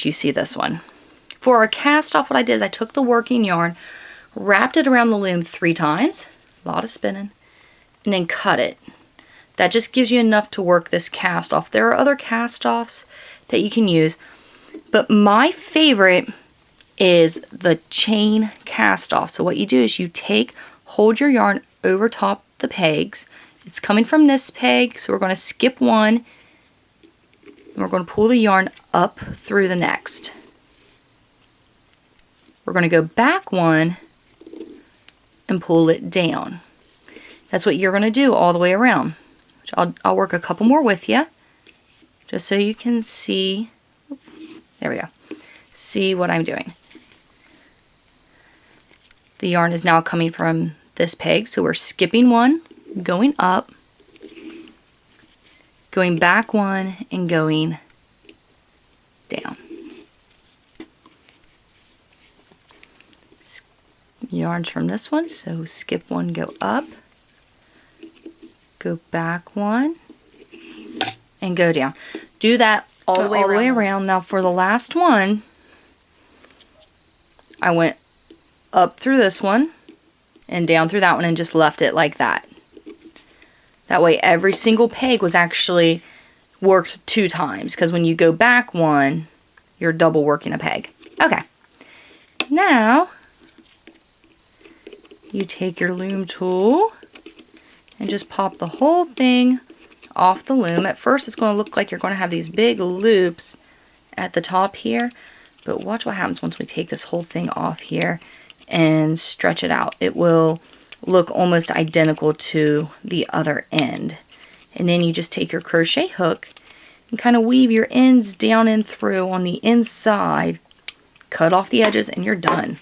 You see this one. For our cast off, what I did is I took the working yarn, wrapped it around the loom 3 times, a lot of spinning, and then cut it. That just gives you enough to work this cast off. There are other cast offs that you can use, but my favorite is the chain cast off. So what you do is you hold your yarn over top the pegs. It's coming from this peg, so we're going to skip one, and we're going to pull the yarn up through the next. We're going to go back one and pull it down. That's what you're going to do all the way around. I'll work a couple more with you, just so you can see. There we go. See what I'm doing. The yarn is now coming from this peg, so we're skipping one, going up, going back one, and going down. Yarns from this one, so skip one, go up, go back one, and go down. Do that all the way around. Now for the last one, I went up through this one and down through that one and just left it like that. That way every single peg was actually worked 2 times, because when you go back one, you're double working a peg. Okay, now you take your loom tool and just pop the whole thing off the loom. At first it's going to look like you're going to have these big loops at the top here, but watch what happens once we take this whole thing off here and stretch it out. It will look almost identical to the other end. And then you just take your crochet hook and kind of weave your ends down and through on the inside, cut off the edges, and you're done.